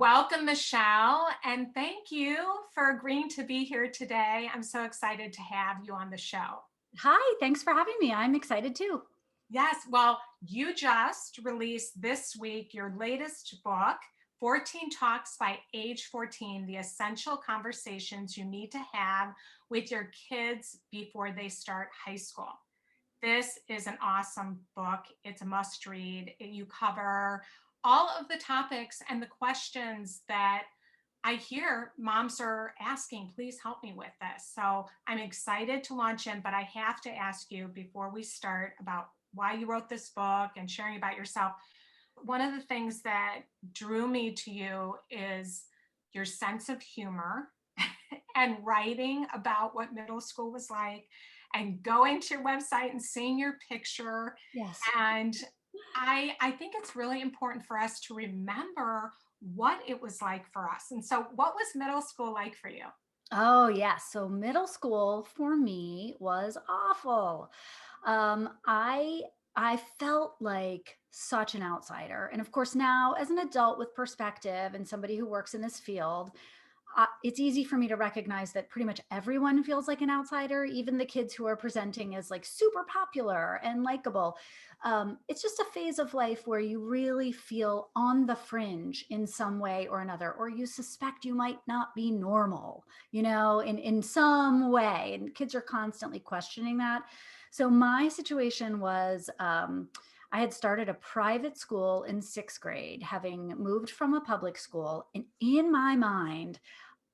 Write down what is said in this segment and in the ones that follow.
Welcome, Michelle, and thank you for agreeing to be here today. I'm so excited to have you on the show. Hi, thanks for having me. I'm excited too. Yes, well, you just released this week your latest book, 14 Talks by Age 14, the essential conversations you need to have with your kids before they start high school. This is an awesome book. It's a must read. You cover all of the topics and the questions that I hear moms are asking. Please help me with this. So I'm excited to launch in, but I have to ask you before we start about why you wrote this book and sharing about yourself. One of the things that drew me to you is your sense of humor and writing about what middle school was like and going to your website and seeing your picture. Yes. And I think it's really important for us to remember what it was like for us. And so, what was middle school like for you? Oh, yeah. So middle school for me was awful. I felt like such an outsider. And of course, now as an adult with perspective and somebody who works in this field, it's easy for me to recognize that pretty much everyone feels like an outsider, even the kids who are presenting as like super popular and likable. It's just a phase of life where you really feel on the fringe in some way or another, or you suspect you might not be normal, in some way. And kids are constantly questioning that. So my situation was, I had started a private school in sixth grade, having moved from a public school. And in my mind,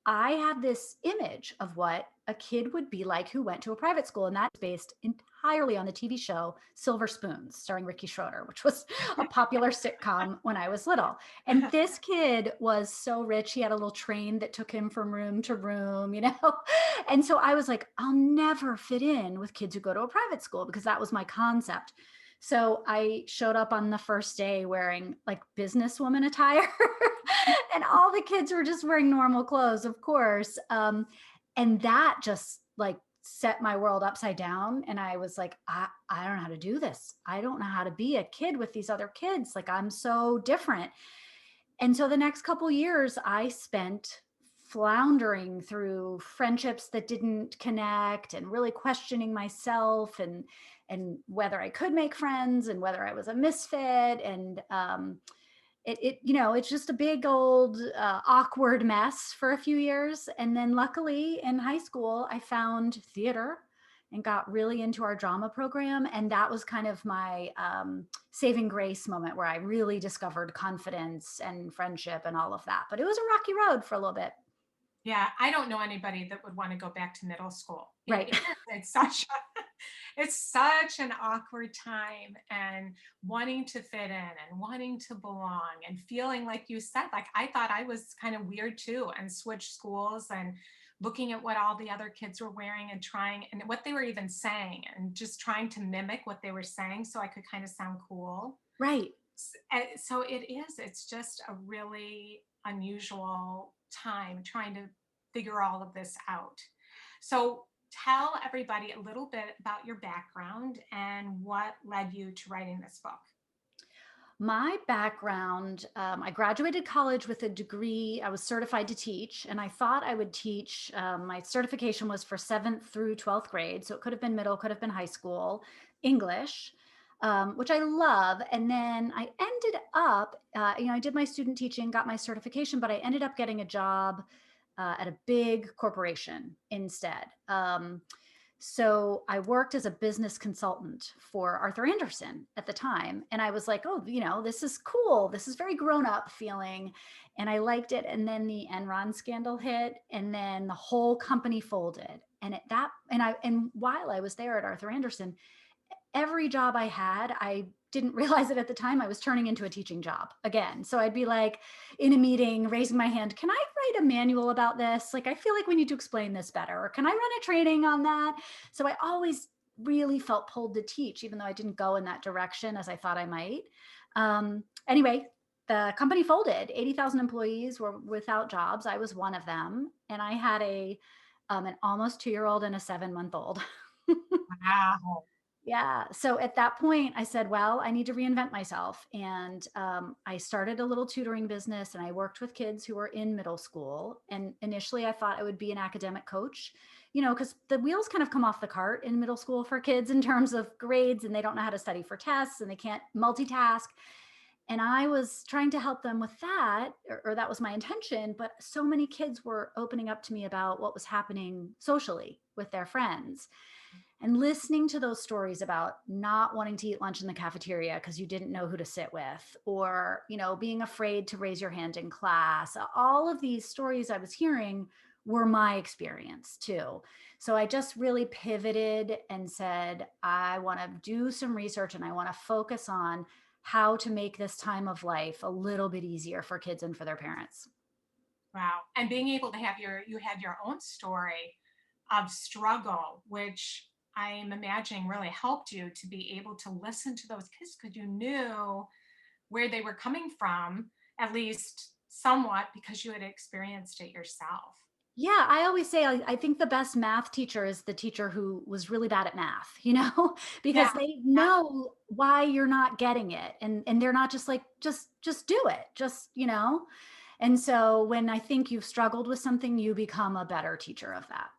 I had this image of what a kid would be like who went to a private school, and that's based entirely on the TV show Silver Spoons, starring Ricky Schroeder, which was a popular sitcom when I was little. And this kid was so rich. He had a little train that took him from room to room, And so I was like, I'll never fit in with kids who go to a private school because that was my concept. So I showed up on the first day wearing like businesswoman attire. And all the kids were just wearing normal clothes, of course. And that just like set my world upside down. And I was like, I don't know how to do this. I don't know how to be a kid with these other kids. Like, I'm so different. And so the next couple years, I spent floundering through friendships that didn't connect and really questioning myself and whether I could make friends and whether I was a misfit. And it's just a big old awkward mess for a few years. And then luckily in high school I found theater and got really into our drama program, and that was kind of my saving grace moment where I really discovered confidence and friendship and all of that. But it was a rocky road for a little bit. Yeah, I don't know anybody that would want to go back to middle school. It Right. is. It's such it's such an awkward time, and wanting to fit in and wanting to belong and feeling like you said, like I thought I was kind of weird too, and switched schools and looking at what all the other kids were wearing and trying and what they were even saying and just trying to mimic what they were saying so I could kind of sound cool. Right. So it's just a really unusual time trying to figure all of this out. So tell everybody a little bit about your background and what led you to writing this book. My background, I graduated college with a degree. I was certified to teach, and I thought I would teach. My certification was for seventh through 12th grade. So it could have been middle, could have been high school, English, which I love. And then I ended up, I did my student teaching, got my certification, but I ended up getting a job at a big corporation instead. So I worked as a business consultant for Arthur Andersen at the time. And I was like, oh, this is cool. This is very grown up feeling. And I liked it. And then the Enron scandal hit, and then the whole company folded. And while I was there at Arthur Andersen, every job I had, I didn't realize it at the time, I was turning into a teaching job again. So I'd be like in a meeting, raising my hand, can I write a manual about this? Like, I feel like we need to explain this better. Or can I run a training on that? So I always really felt pulled to teach, even though I didn't go in that direction as I thought I might. Anyway, the company folded. 80,000 employees were without jobs. I was one of them. And I had an almost 2-year-old and a 7-month-old. Wow. Yeah. So at that point, I said, well, I need to reinvent myself. And I started a little tutoring business and I worked with kids who were in middle school. And initially, I thought I would be an academic coach, because the wheels kind of come off the cart in middle school for kids in terms of grades, and they don't know how to study for tests and they can't multitask. And I was trying to help them with that, or that was my intention. But so many kids were opening up to me about what was happening socially with their friends, and listening to those stories about not wanting to eat lunch in the cafeteria because you didn't know who to sit with, or being afraid to raise your hand in class. All of these stories I was hearing were my experience too. So I just really pivoted and said, I want to do some research and I want to focus on how to make this time of life a little bit easier for kids and for their parents. Wow. And being able to have you had your own story of struggle, which I'm imagining really helped you to be able to listen to those kids because you knew where they were coming from, at least somewhat, because you had experienced it yourself. Yeah, I always say I think the best math teacher is the teacher who was really bad at math, Yeah. because they Yeah. know why you're not getting it, and they're not just like just do it, And so when I think you've struggled with something, you become a better teacher of that.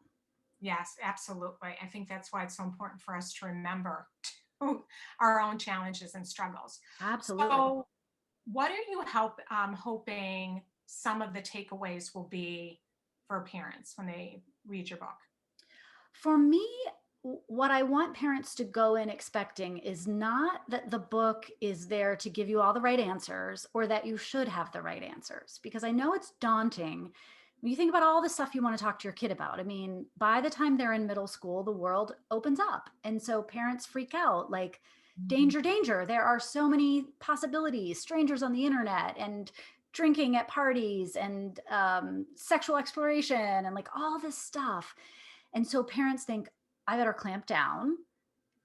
Yes, absolutely. I think that's why it's so important for us to remember our own challenges and struggles. Absolutely. So, what are you hoping some of the takeaways will be for parents when they read your book? For me, what I want parents to go in expecting is not that the book is there to give you all the right answers or that you should have the right answers, because I know it's daunting when you think about all the stuff you want to talk to your kid about. I mean, by the time they're in middle school, the world opens up. And so parents freak out like, Mhm. danger, danger. There are so many possibilities, strangers on the internet, and drinking at parties, and sexual exploration, and like all this stuff. And so parents think, I better clamp down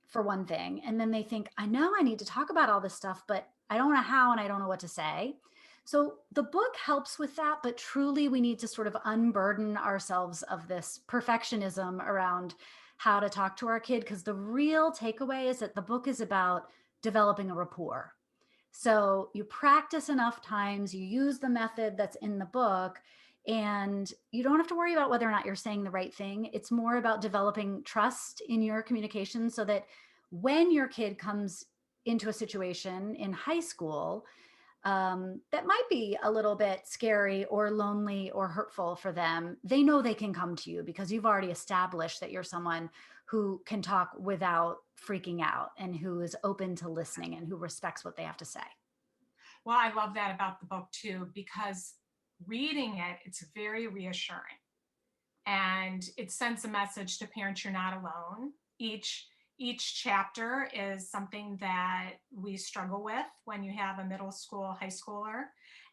for one thing. And then they think, I know I need to talk about all this stuff, but I don't know how and I don't know what to say. So the book helps with that, but truly we need to sort of unburden ourselves of this perfectionism around how to talk to our kid, because the real takeaway is that the book is about developing a rapport. So you practice enough times, you use the method that's in the book, and you don't have to worry about whether or not you're saying the right thing. It's more about developing trust in your communication so that when your kid comes into a situation in high school that might be a little bit scary or lonely or hurtful for them, they know they can come to you because you've already established that you're someone who can talk without freaking out and who is open to listening and who respects what they have to say. Well, I love that about the book too, because reading it, it's very reassuring. And it sends a message to parents you're not alone. Each chapter is something that we struggle with when you have a middle school, high schooler.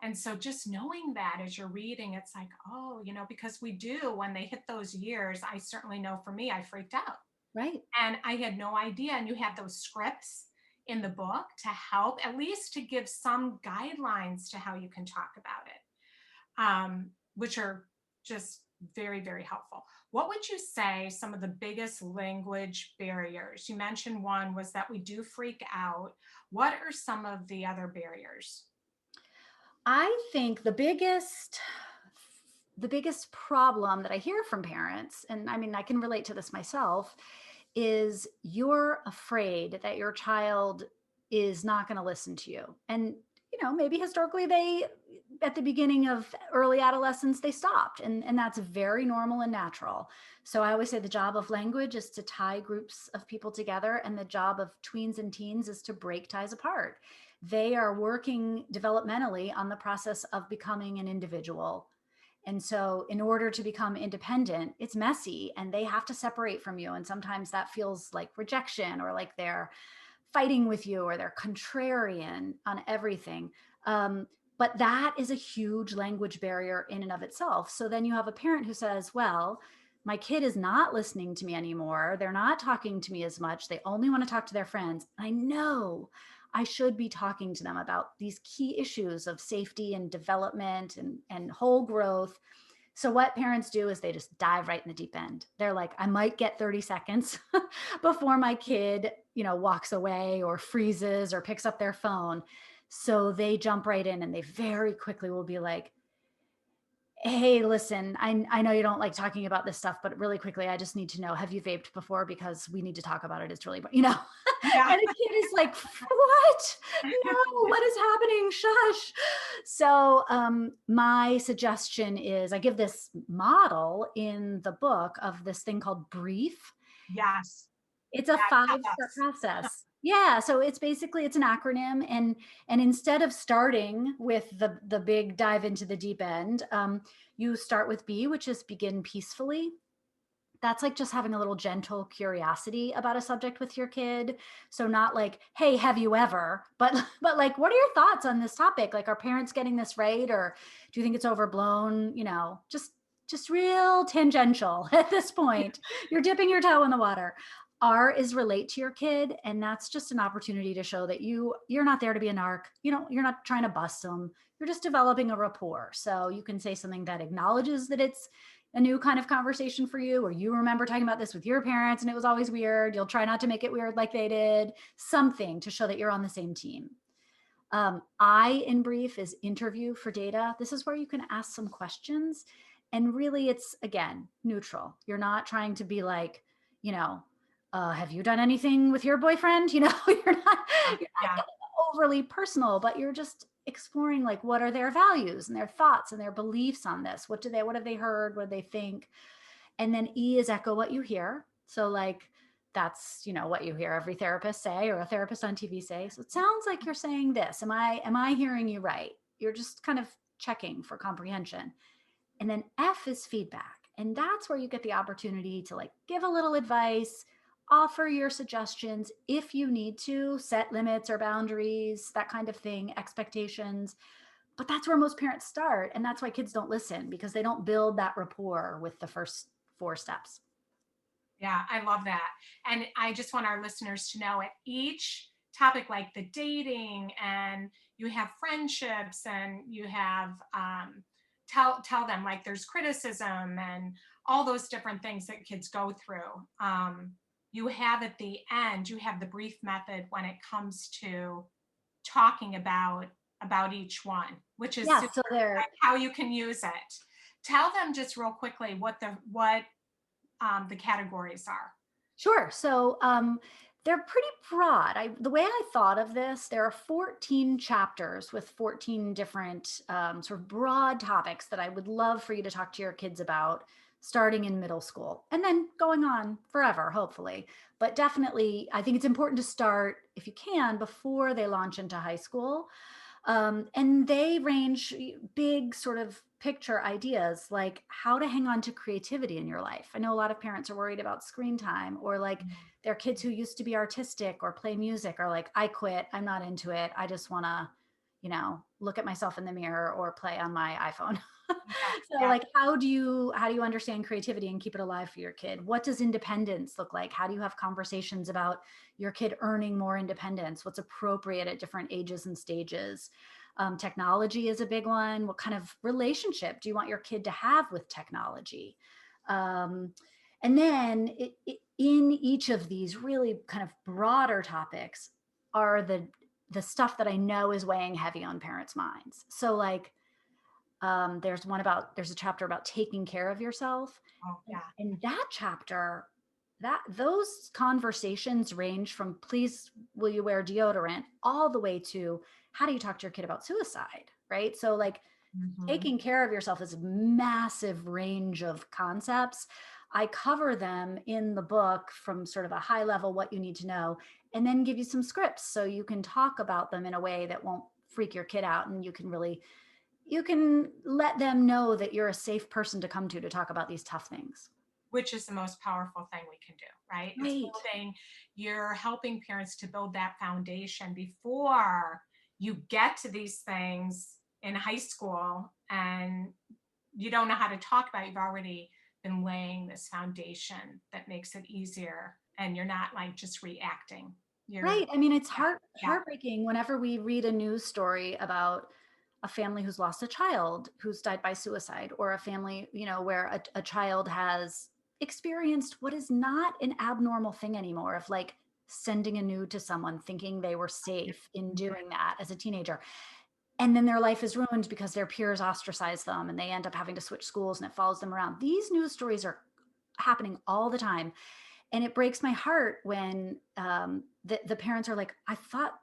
And so just knowing that as you're reading, it's like, oh, because we do when they hit those years, I certainly know for me, I freaked out Right. and I had no idea. And you have those scripts in the book to help, at least to give some guidelines to how you can talk about it, which are just very, very helpful. What would you say some of the biggest language barriers? You mentioned one was that we do freak out. What are some of the other barriers? I think the biggest problem that I hear from parents, and I mean I can relate to this myself, is you're afraid that your child is not going to listen to you. And maybe historically they, at the beginning of early adolescence, they stopped, and that's very normal and natural. So I always say the job of language is to tie groups of people together, and the job of tweens and teens is to break ties apart. They are working developmentally on the process of becoming an individual, and so, in order to become independent, it's messy and they have to separate from you. And sometimes that feels like rejection, or like they're fighting with you, or they're contrarian on everything. But that is a huge language barrier in and of itself. So then you have a parent who says, well, my kid is not listening to me anymore. They're not talking to me as much. They only want to talk to their friends. I know I should be talking to them about these key issues of safety and development and whole growth. So what parents do is they just dive right in the deep end. They're like, I might get 30 seconds before my kid walks away or freezes or picks up their phone. So they jump right in and they very quickly will be like, hey, listen, I know you don't like talking about this stuff, but really quickly, I just need to know, have you vaped before? Because we need to talk about it. It's really, Yeah. and a kid is like, what? No, what is happening? Shush. So, my suggestion is I give this model in the book of this thing called brief. Yes. It's a five-step Yes. process. Yeah, so it's basically it's an acronym, and instead of starting with the big dive into the deep end, you start with B, which is begin peacefully. That's like just having a little gentle curiosity about a subject with your kid. So not like, hey, have you ever? But but like, what are your thoughts on this topic? Like, are parents getting this right, or do you think it's overblown? Just real tangential at this point. You're dipping your toe in the water. R is relate to your kid, and that's just an opportunity to show that you're not there to be a narc. You're not trying to bust them. You're just developing a rapport. So you can say something that acknowledges that it's a new kind of conversation for you, or you remember talking about this with your parents and it was always weird. You'll try not to make it weird like they did. Something to show that you're on the same team. I in brief is interview for data. This is where you can ask some questions. And really, it's again neutral. You're not trying to be like, you know, have you done anything with your boyfriend? You're not Yeah. getting overly personal, but you're just exploring like what are their values and their thoughts and their beliefs on this. What have they heard? What do they think? And then E is echo what you hear. So like that's what you hear every therapist say or a therapist on TV say. So it sounds like you're saying this. Am I hearing you right? You're just kind of checking for comprehension. And then F is feedback. And that's where you get the opportunity to like give a little advice, offer your suggestions if you need to, set limits or boundaries, that kind of thing, expectations. But that's where most parents start. And that's why kids don't listen because they don't build that rapport with the first four steps. Yeah, I love that. And I just want our listeners to know at each topic, like the dating, and you have friendships, and you have tell them like there's criticism and all those different things that kids go through. You have at the end, you have the brief method when it comes to talking about each one, which is Yeah. super, So like they're how you can use it. Tell them just real quickly what the categories are. Sure. So they're pretty broad. The way I thought of this, there are 14 chapters with 14 different sort of broad topics that I would love for you to talk to your kids about starting in middle school and then going on forever, hopefully. But definitely, I think it's important to start, if you can, before they launch into high school. And they range big sort of picture ideas like how to hang on to creativity in your life. I know a lot of parents are worried about screen time or like their kids who used to be artistic or play music are like, I quit, I'm not into it. I just want to, look at myself in the mirror or play on my iPhone. Yeah, So yeah, like how do you understand creativity and keep it alive for your kid? What does independence look like? How do you have conversations about your kid earning more independence? What's appropriate at different ages and stages? Technology is a big one. What kind of relationship do you want your kid to have with technology? Um, and then in each of these really kind of broader topics are the stuff that I know is weighing heavy on parents' minds. So like there's a chapter about taking care of yourself. oh yeah, And that chapter, that those conversations range from please will you wear deodorant all the way to how do you talk to your kid about suicide, right? So like hmm, taking care of yourself is a massive range of concepts. I cover them in the book from sort of a high level, what you need to know, and then give you some scripts so you can talk about them in a way that won't freak your kid out and you can let them know that you're a safe person to come to talk about these tough things. which is the most powerful thing we can do, right? It's Right. you're helping parents to build that foundation before you get to these things in high school and you don't know how to talk about it. You've already been laying this foundation that makes it easier and you're not like just reacting. You're, Right. I mean, it's yeah, heartbreaking whenever we read a news story about a family who's lost a child who's died by suicide, or a family, where a child has experienced what is not an abnormal thing anymore of like sending a nude to someone thinking they were safe in doing that as a teenager. And then their life is ruined because their peers ostracize them and they end up having to switch schools and it follows them around. These news stories are happening all the time. And it breaks my heart when the parents are like, I thought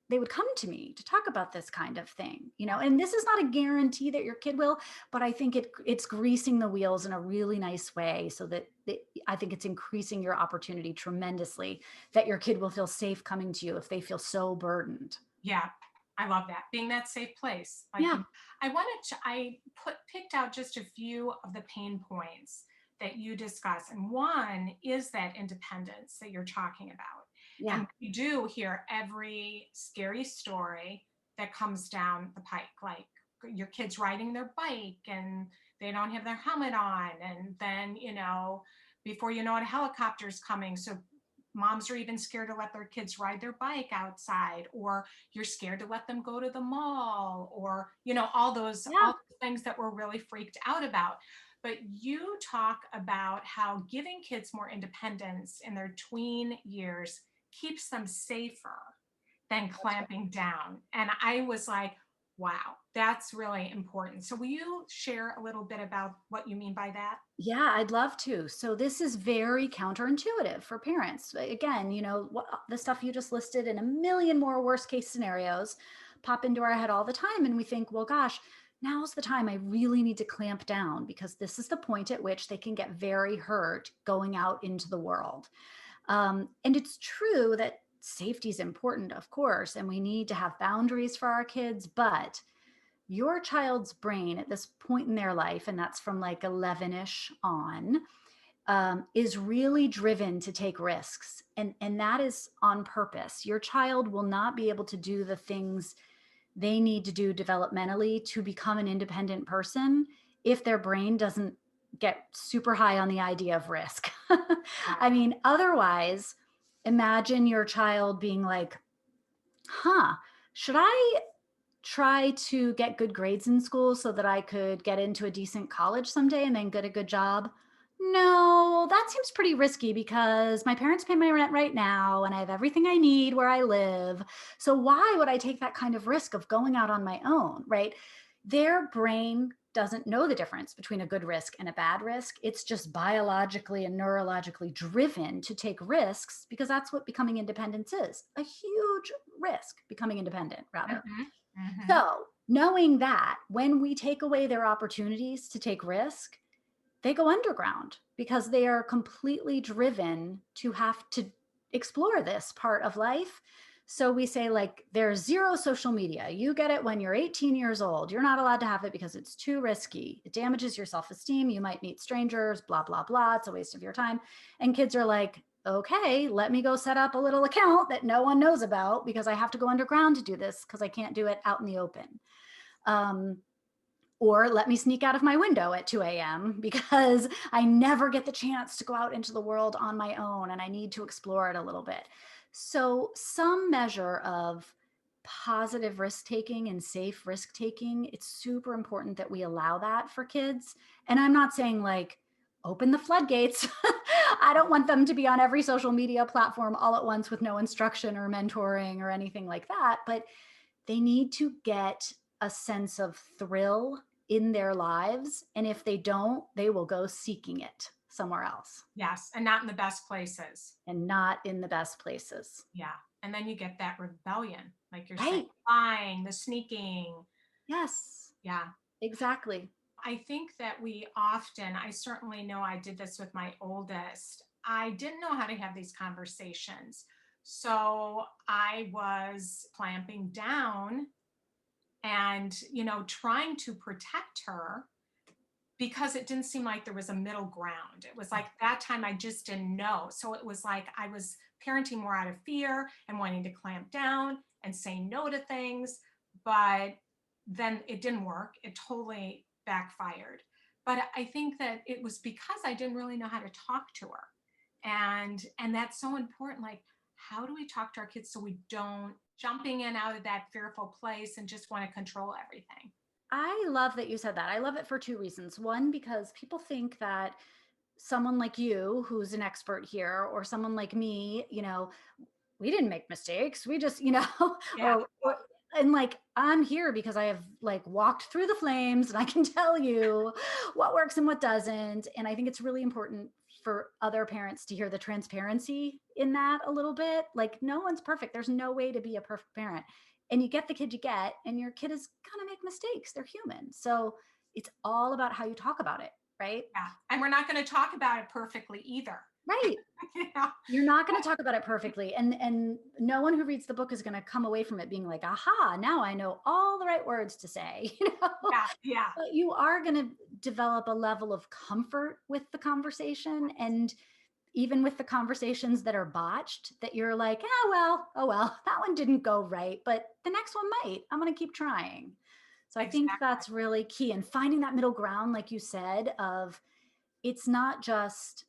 they would come to me to talk about this kind of thing, and this is not a guarantee that your kid will, but I think it's greasing the wheels in a really nice way so that I think it's increasing your opportunity tremendously that your kid will feel safe coming to you if they feel so burdened. Yeah, I love that. Being that safe place. Like Yeah. I picked out just a few of the pain points that you discuss. And one is that independence that you're talking about. Yeah. And you do hear every scary story that comes down the pike, like your kids riding their bike and they don't have their helmet on. And then, before you know it, a helicopter's coming. So moms are even scared to let their kids ride their bike outside, or you're scared to let them go to the mall, or Yeah. all the things that we're really freaked out about. But you talk about how giving kids more independence in their tween years keeps them safer than That's right. clamping down. And I was like, wow, that's really important. So will you share a little bit about what you mean by that? Yeah, I'd love to. So this is very counterintuitive for parents. Again, the stuff you just listed and a million more worst case scenarios pop into our head all the time. And we think, well, gosh, now's the time I really need to clamp down because this is the point at which they can get very hurt going out into the world. And it's true that safety is important, of course, and we need to have boundaries for our kids, but your child's brain at this point in their life, and that's from like 11ish on, is really driven to take risks. And that is on purpose. Your child will not be able to do the things they need to do developmentally to become an independent person if their brain doesn't get super high on the idea of risk. I mean, otherwise, imagine your child being like, huh, should I try to get good grades in school so that I could get into a decent college someday and then get a good job? No, that seems pretty risky because my parents pay my rent right now and I have everything I need where I live. So why would I take that kind of risk of going out on my own, right? Their brain doesn't know the difference between a good risk and a bad risk. It's just biologically and neurologically driven to take risks because that's what becoming independent is, a huge risk, becoming independent, rather. Mhm, mhm. So, knowing that when we take away their opportunities to take risk, they go underground because they are completely driven to have to explore this part of life. So we say, like, there's zero social media. You get it when you're 18 years old. You're not allowed to have it because it's too risky. It damages your self esteem. You might meet strangers, blah, blah, blah. It's a waste of your time. And kids are like, okay, let me go set up a little account that no one knows about because I have to go underground to do this because I can't do it out in the open. Um, or let me sneak out of my window at 2 a.m. because I never get the chance to go out into the world on my own and I need to explore it a little bit. So, some measure of positive risk taking and safe risk taking, it's super important that we allow that for kids. And I'm not saying like open the floodgates. I don't want them to be on every social media platform all at once with no instruction or mentoring or anything like that. But they need to get a sense of thrill in their lives. And if they don't, they will go seeking it somewhere else Yes, and not in the best places. and not in the best places. Yeah. And then you get that rebellion, like you're saying, Right. lying, the sneaking. Yes, Yeah. exactly. I think that I certainly know I did this with my oldest. I didn't know how to have these conversations. So I was clamping down and, trying to protect her because it didn't seem like there was a middle ground. It was like that time I just didn't know. So it was like I was parenting more out of fear and wanting to clamp down and say no to things. But then it didn't work. It totally backfired. But I think that it was because I didn't really know how to talk to her. And that's so important. Like, how do we talk to our kids so we don't jumping in out of that fearful place and just want to control everything? I love that you said that. I love it for two reasons. One, because people think that someone like you, who's an expert here, or someone like me, we didn't make mistakes. We just, Yeah. or and like I'm here because I have like walked through the flames and I can tell you what works and what doesn't. And I think it's really important for other parents to hear the transparency in that a little bit. Like no one's perfect. There's no way to be a perfect parent. And you get the kid you get, and your kid is gonna make mistakes. They're human. So it's all about how you talk about it, right? Yeah. And we're not going to talk about it perfectly either. Right. You know? You're not going to talk about it perfectly. And no one who reads the book is going to come away from it being like, aha, now I know all the right words to say, Yeah. Yeah. But you are going to develop a level of comfort with the conversation. And even with the conversations that are botched, that you're like, oh well, that one didn't go right, but the next one might. I'm going to keep trying. So I think Exactly. that's really key. And finding that middle ground, like you said, of it's not just,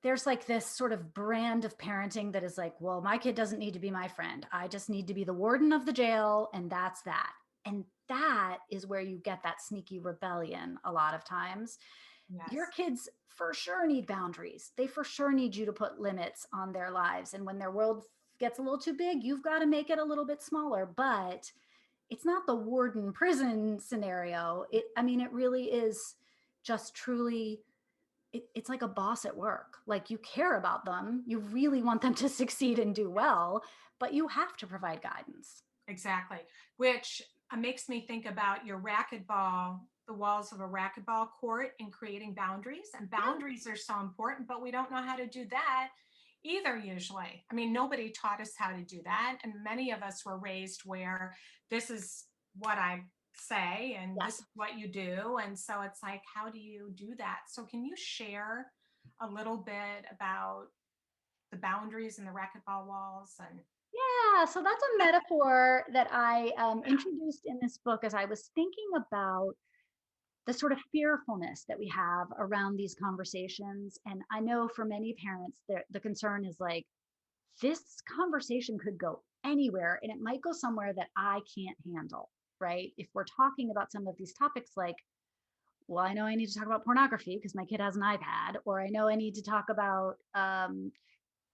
there's like this sort of brand of parenting that is like, well, my kid doesn't need to be my friend. I just need to be the warden of the jail, and that's that. And that is where you get that sneaky rebellion a lot of times. Your Yes. kids for sure need boundaries. They for sure need you to put limits on their lives. And when their world gets a little too big, you've got to make it a little bit smaller. But it's not the warden prison scenario. I mean, it really is just truly, it's like a boss at work. Like you care about them, you really want them to succeed and do well, but you have to provide guidance. Exactly. Which makes me think about your racquetball, the walls of a racquetball court, and creating boundaries. And Yeah. boundaries are so important, but we don't know how to do that either, usually. I mean, nobody taught us how to do that. And many of us were raised where this is what I say and this Yes. is what you do. And so it's like, how do you do that? So, can you share a little bit about the boundaries and the racquetball walls? And Yeah, so that's a metaphor that I introduced in this book as I was thinking about the sort of fearfulness that we have around these conversations. And I know for many parents, the concern is like, this conversation could go anywhere and it might go somewhere that I can't handle, right? If we're talking about some of these topics, like, well, I know I need to talk about pornography because my kid has an iPad, or I know I need to talk about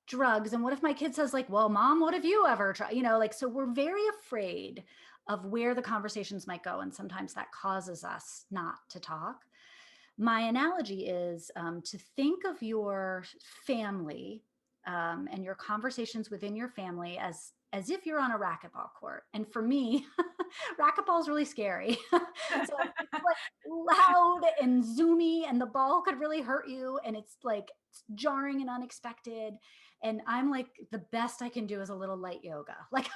drugs. And what if my kid says, like, well, mom, what have you ever tried? Like, so we're very afraid of where the conversations might go. And sometimes that causes us not to talk. My analogy is to think of your family and your conversations within your family as if you're on a racquetball court. And for me, racquetball is really scary. So it's like loud and zoomy, and the ball could really hurt you, and it's like it's jarring and unexpected. And I'm like, the best I can do is a little light yoga, like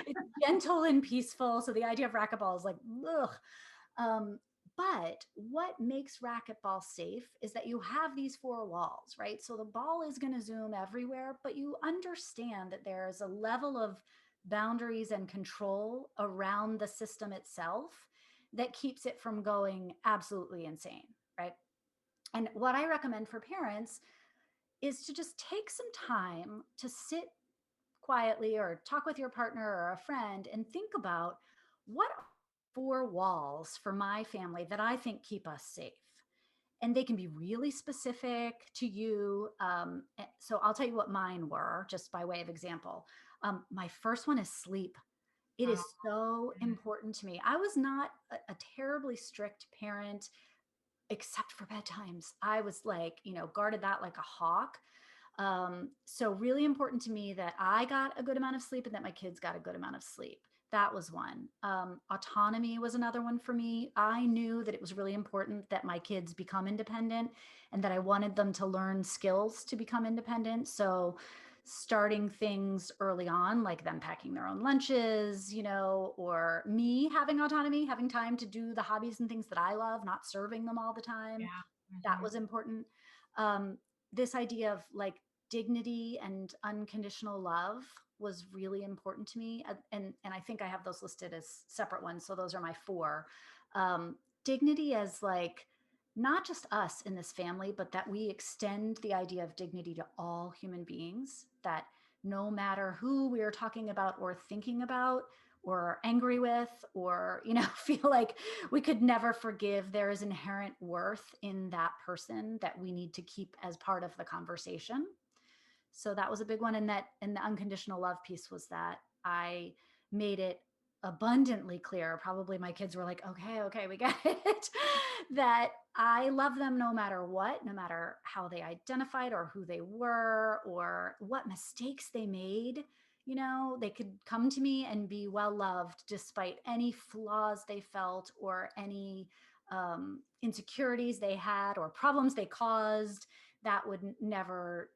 it's gentle and peaceful. So the idea of racquetball is like, ugh. Um, but what makes racquetball safe is that you have these four walls, right? So the ball is going to zoom everywhere, but you understand that there's a level of boundaries and control around the system itself that keeps it from going absolutely insane, right? And what I recommend for parents is to just take some time to sit quietly or talk with your partner or a friend and think about, what are 4 walls for my family that I think keep us safe. And they can be really specific to you. So I'll tell you what mine were, just by way of example. My first one is sleep. It oh, is so important to me. I was not a terribly strict parent, except for bedtimes. I was like, guarded that like a hawk. So really important to me that I got a good amount of sleep and that my kids got a good amount of sleep. That was one. Autonomy was another one for me. I knew that it was really important that my kids become independent and that I wanted them to learn skills to become independent. So starting things early on, like them packing their own lunches, or me having autonomy, having time to do the hobbies and things that I love, not serving them all the time. yeah. That Mhm. was important. This idea of like dignity and unconditional love was really important to me. And I think I have those listed as separate ones. So those are my 4. Dignity as like not just us in this family, but that we extend the idea of dignity to all human beings, that no matter who we are talking about or thinking about, or angry with, or, feel like we could never forgive. There is inherent worth in that person that we need to keep as part of the conversation. So that was a big one. And the unconditional love piece was that I made it abundantly clear. Probably my kids were like, okay, we get it. That I love them no matter what, no matter how they identified or who they were or what mistakes they made. They could come to me and be well loved despite any flaws they felt or any insecurities they had or problems they caused. That would never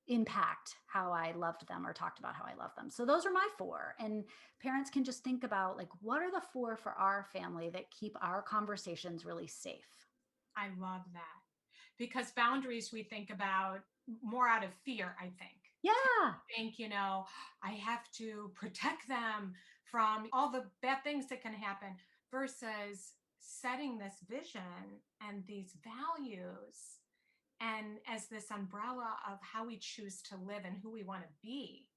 impact how I loved them or talked about how I love them. So those are my four. And parents can just think about, like, what are the four for our family that keep our conversations really safe? I love that. Because boundaries we think about more out of fear, I think. Yeah. Think, I have to protect them from all the bad things that can happen versus setting this vision and these values and as this umbrella of how we choose to live and who we want to be,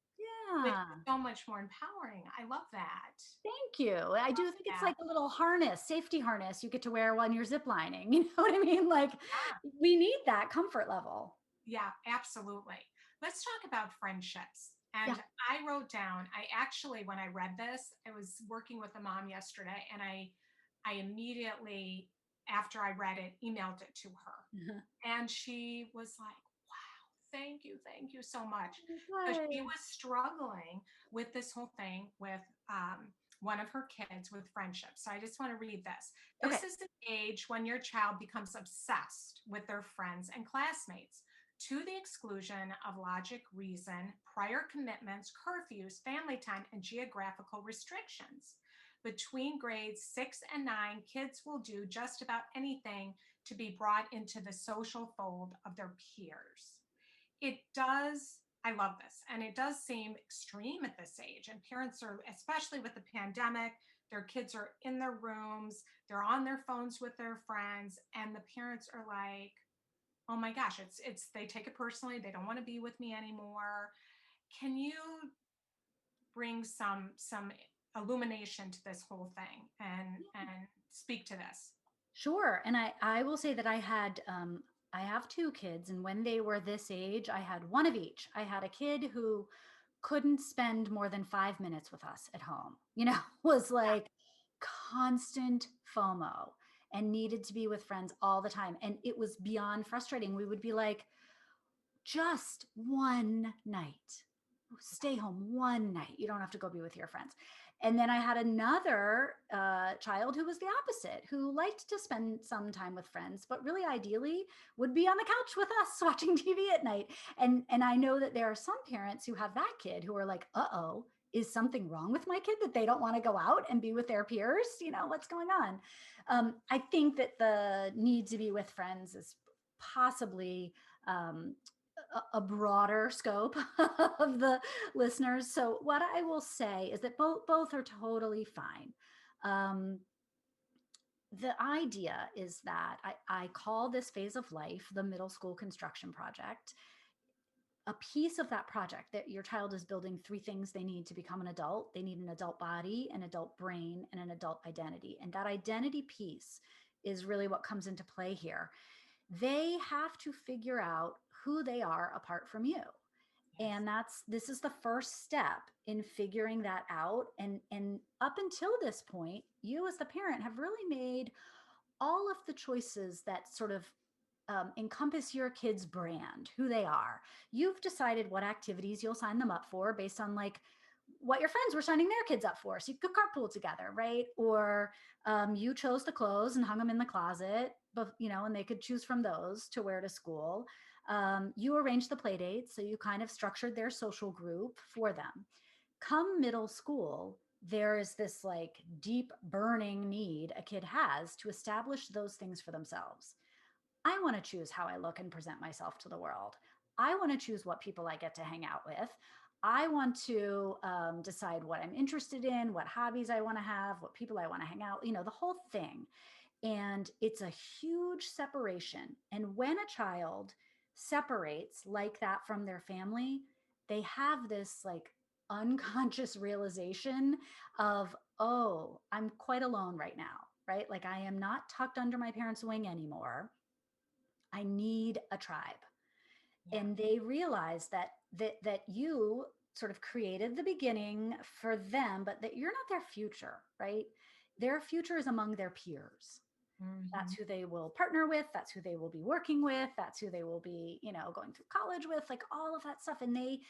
which is Yeah. so much more empowering. I love that. Thank you. I do think it's Yeah. like a little harness, safety harness you get to wear when you're zip lining. You know what I mean? Like, Yeah. we need that comfort level. Yeah, absolutely. Let's talk about friendships. Yeah. And I wrote down, I actually, when I read this, I was working with a mom yesterday and I immediately, after I read it, emailed it to her. And she was like, wow, thank you so much. Because she Good. was struggling with this whole thing with one of her kids with friendship. So I just want to read this. Okay. This is an age when your child becomes obsessed with their friends and classmates to the exclusion of logic, reason, prior commitments, curfews, family time, and geographical restrictions. Between grades 6 and 9, kids will do just about anything to be brought into the social fold of their peers. It does, I love this, and it does seem extreme at this age. And parents are, especially with the pandemic, their kids are in their rooms, they're on their phones with their friends, and the parents are like, oh my gosh, it's they take it personally, they don't want to be with me anymore. Can you bring some illumination to this whole thing and speak to this? Sure. And I will say that I have two kids, and when they were this age, I had one of each. I had a kid who couldn't spend more than 5 minutes with us at home, was like constant FOMO and needed to be with friends all the time. And it was beyond frustrating. We would be like, just one night. Stay home one night. You don't have to go be with your friends. And then I had another child who was the opposite, who liked to spend some time with friends, but really ideally would be on the couch with us watching TV at night. And I know that there are some parents who have that kid who are like, uh-oh, is something wrong with my kid that they don't want to go out and be with their peers? What's going on? I think that the need to be with friends is possibly um, a broader scope of the listeners. So what I will say is that both are totally fine. Um, the idea is that I call this phase of life the middle school construction project. A piece of that project, that your child is building three things they need to become an adult. They need an adult body, an adult brain, and an adult identity. And that identity piece is really what comes into play here. They have to figure out who they are apart from you. Yes. And this is the first step in figuring that out. And up until this point, you as the parent have really made all of the choices that sort of encompass your kid's brand, who they are. You've decided what activities you'll sign them up for based on, like, what your friends were signing their kids up for. So you could carpool together, right? Or you chose the clothes and hung them in the closet, but and they could choose from those to wear to school. You arranged the play dates, so you kind of structured their social group for them. Come middle school, there is this like deep burning need a kid has to establish those things for themselves. I want to choose how I look and present myself to the world. I want to choose what people I get to hang out with. I want to decide what I'm interested in, what hobbies I want to have, what people I want to hang out, the whole thing. And it's a huge separation. And when a child separates like that from their family, they have this like unconscious realization of, oh, I'm quite alone right now, right? Like I am not tucked under my parents' wing anymore. I need a tribe. Yeah. And they realize that you sort of created the beginning for them, but that you're not their future, right? Their future is among their peers. That's Mhm. who they will partner with. That's who they will be working with. That's who they will be, going through college with, like all of that stuff. And they,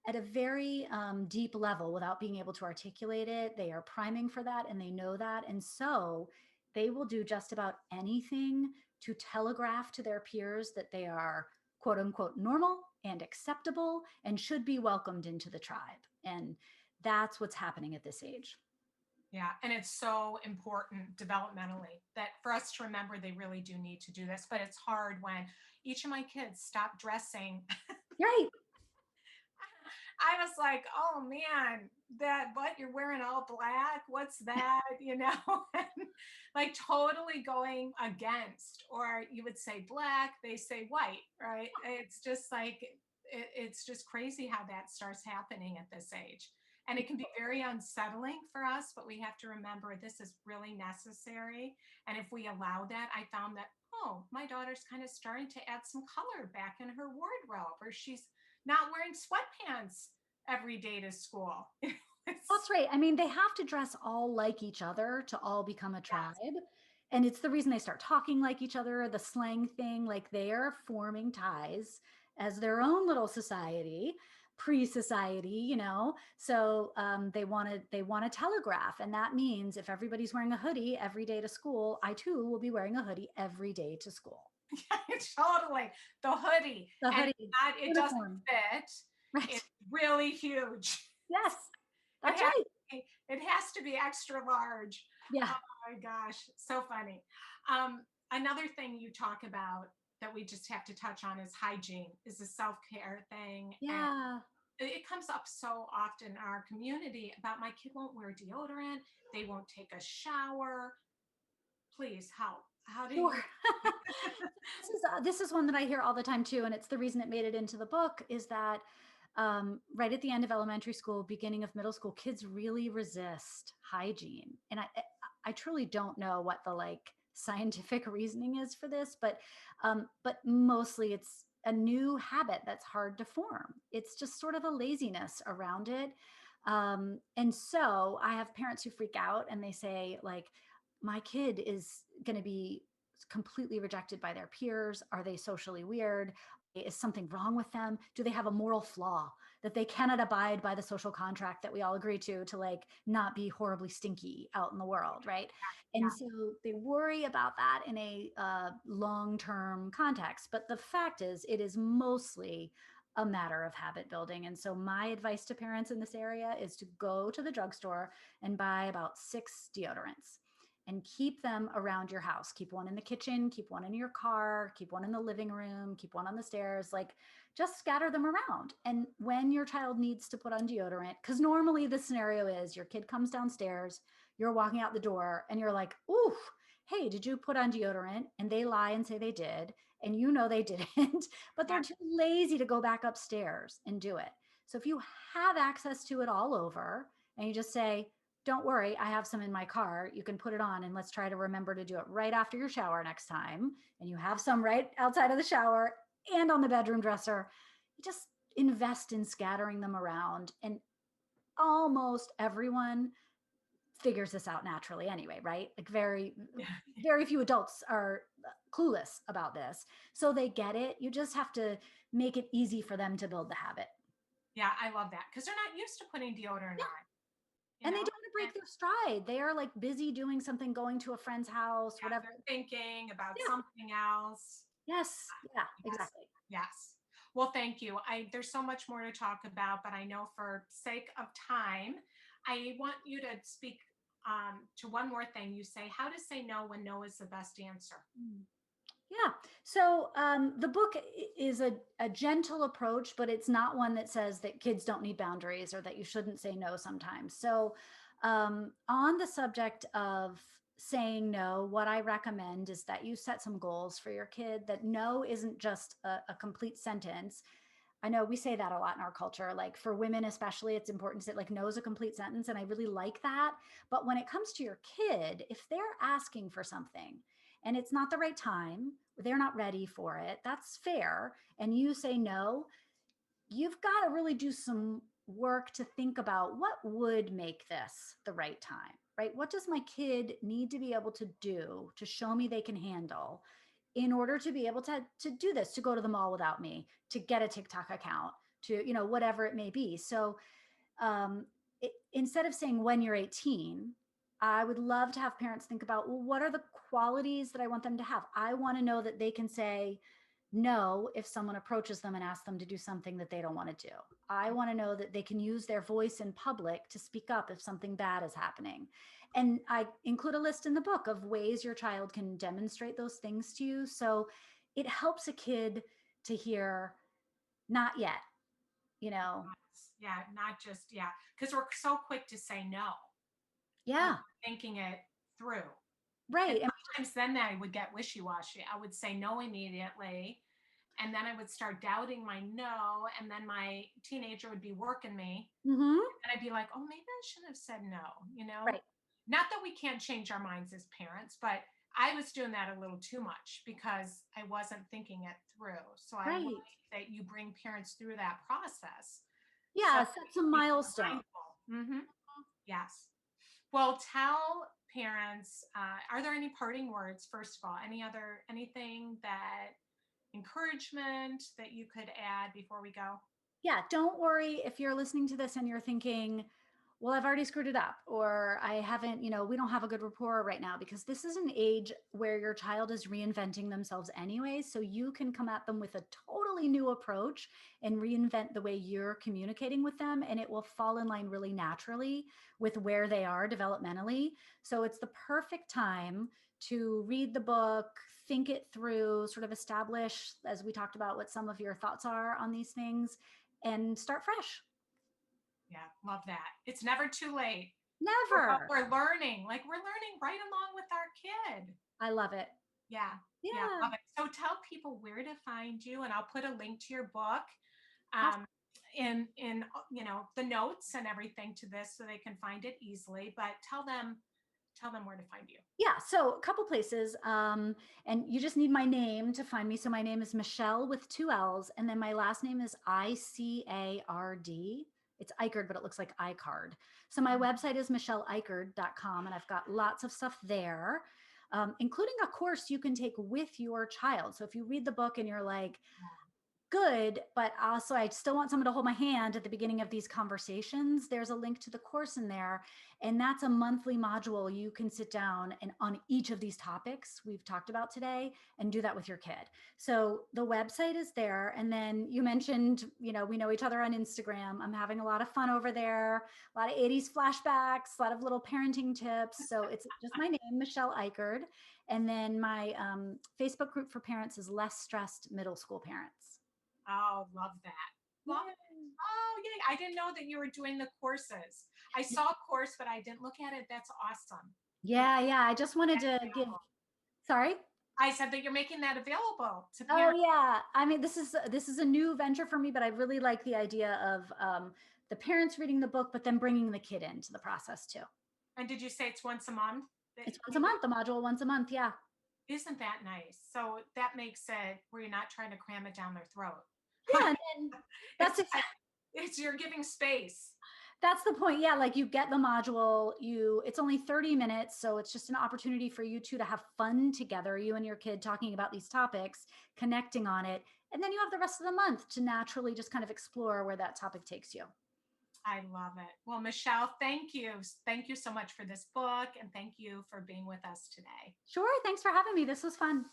at a very deep level, without being able to articulate it, they are priming for that and they know that. And so they will do just about anything to telegraph to their peers that they are quote unquote normal and acceptable and should be welcomed into the tribe. And that's what's happening at this age. Yeah, and it's so important developmentally that for us to remember they really do need to do this. But it's hard when each of my kids stop dressing. Right. I was like, oh man, that what you're wearing all black? What's that? And like totally going against, or you would say black, they say white, right? It's just like it's just crazy how that starts happening at this age. And it can be very unsettling for us, but we have to remember this is really necessary. And if we allow that, I found that, oh, my daughter's kind of starting to add some color back in her wardrobe, or she's not wearing sweatpants every day to school. That's right. I mean, they have to dress all like each other to all become a tribe. Yes. And it's the reason they start talking like each other, the slang thing, like they are forming ties as their own little society, pre-society, So they want to telegraph. And that means if everybody's wearing a hoodie every day to school, I too will be wearing a hoodie every day to school. Totally. The hoodie. The And hoodie it doesn't uniform. fit. Right. It's really huge. Yes, It that's has right. it has to be extra large. Yeah. Oh my gosh, so funny. Another thing you talk about that we just have to touch on is hygiene, is a self-care thing. And Yeah. it comes up so often in our community about my kid won't wear deodorant, they won't take a shower. Please help. How do Sure. you? This is one that I hear all the time too, and it's the reason it made it into the book is that right at the end of elementary school, beginning of middle school, kids really resist hygiene, and I truly don't know what the like scientific reasoning is for this, but mostly it's a new habit that's hard to form. It's just sort of a laziness around it. And so I have parents who freak out and they say like, my kid is going to be completely rejected by their peers? Are they socially weird? Is something wrong with them? Do they have a moral flaw that they cannot abide by the social contract that we all agree to like not be horribly stinky out in the world, right? And Yeah. so they worry about that in a long-term context. But the fact is, it is mostly a matter of habit building. And so my advice to parents in this area is to go to the drugstore and buy about 6 deodorants and keep them around your house. Keep one in the kitchen, keep one in your car, keep one in the living room, keep one on the stairs, like just scatter them around. And when your child needs to put on deodorant, because normally the scenario is your kid comes downstairs, you're walking out the door and you're like, ooh, hey, did you put on deodorant? And they lie and say they did. And you know they didn't, but they're Yeah. too lazy to go back upstairs and do it. So if you have access to it all over and you just say, don't worry, I have some in my car. You can put it on and let's try to remember to do it right after your shower next time. And you have some right outside of the shower and on the bedroom dresser. You just invest in scattering them around. And almost everyone figures this out naturally anyway, right? Like very few adults are clueless about this. So they get it. You just have to make it easy for them to build the habit. Yeah, I love that because they're not used to putting deodorant Yeah. on, you And they know? don't want to And break their stride. They are like busy doing something, going to a friend's house, yeah, whatever. they're thinking about Yeah. something else. Yes. Yeah, Yes. exactly. Yes. Well, thank you. There's so much more to talk about, but I know for sake of time, I want you to speak to one more thing. You say how to say no when no is the best answer. Mm. Yeah. So the book is a gentle approach, but it's not one that says that kids don't need boundaries or that you shouldn't say no sometimes. So on the subject of saying no, what I recommend is that you set some goals for your kid, that no isn't just a complete sentence. I know we say that a lot in our culture. Like for women, especially, it's important to say, like, no is a complete sentence. And I really like that. But when it comes to your kid, if they're asking for something and it's not the right time, or they're not ready for it, that's fair. And you say no, you've got to really do some work to think about what would make this the right time, right? What does my kid need to be able to do to show me they can handle in order to be able to do this, to go to the mall without me, to get a TikTok account, to, whatever it may be. So instead of saying when you're 18, I would love to have parents think about, well, what are the qualities that I want them to have? I want to know that they can say no if someone approaches them and asks them to do something that they don't want to do. I want to know that they can use their voice in public to speak up if something bad is happening. And I include a list in the book of ways your child can demonstrate those things to you. So it helps a kid to hear, not yet, you know? Yeah, not just, yeah, because we're so quick to say no Yeah, without thinking it through. And right. And sometimes then I would get wishy-washy. I would say no immediately, and then I would start doubting my no, and then my teenager would be working me, mhm, and I'd be like, oh, maybe I should have said no, right, Not that we can't change our minds as parents, but I was doing that a little too much because I wasn't thinking it through. So I like right. that you bring parents through that process. So Yeah, set some be milestone. mindful. Yes. Well, tell parents, are there any parting words, first of all? Anything that encouragement that you could add before we go? Yeah, don't worry if you're listening to this and you're thinking, well, I've already screwed it up, or I haven't, we don't have a good rapport right now, because this is an age where your child is reinventing themselves anyway. So you can come at them with a totally new approach and reinvent the way you're communicating with them, and it will fall in line really naturally with where they are developmentally. So it's the perfect time to read the book, think it through, sort of establish, as we talked about, what some of your thoughts are on these things, and start fresh. Yeah, love that. It's never too late. Never. We're learning, like we're learning right along with our kid. I love it. Yeah. Yeah, Yeah. love it. So tell people where to find you, and I'll put a link to your book Awesome. um, in the notes and everything to this, so they can find it easily. But tell them where to find you. Yeah. So a couple places. And you just need my name to find me. So my name is Michelle with two L's. And then my last name is Icard. It's Icard, but it looks like iCard. So my website is michelleicard.com, and I've got lots of stuff there, including a course you can take with your child. So if you read the book and you're like, good, but also I still want someone to hold my hand at the beginning of these conversations, there's a link to the course in there. And that's a monthly module. You can sit down and on each of these topics we've talked about today and do that with your kid. So the website is there. And then you mentioned, we know each other on Instagram. I'm having a lot of fun over there, a lot of 80s flashbacks, a lot of little parenting tips. So it's just my name, Michelle Icard. And then my Facebook group for parents is Less Stressed Middle School Parents. Oh, love that. Love it. Yeah. Oh, yay. I didn't know that you were doing the courses. I saw a course, but I didn't look at it. That's awesome. Yeah. Yeah. I just wanted to give, Available. sorry. I said that you're making that available to Oh parents. yeah. I mean, this is a new venture for me, but I really like the idea of the parents reading the book, but then bringing the kid into the process too. And did you say it's once a month that It's once a you do? month, the module once a month. Yeah. Isn't that nice? So that makes it where you're not trying to cram it down their throat. Yeah. And then that's It's it's you're giving space. that's the point. Yeah, like you get the module, it's only 30 minutes, so it's just an opportunity for you two to have fun together, you and your kid talking about these topics, connecting on it, and then you have the rest of the month to naturally just kind of explore where that topic takes you. I love it. Well, Michelle, thank you. Thank you so much for this book, and thank you for being with us today. Sure, thanks for having me. This was fun.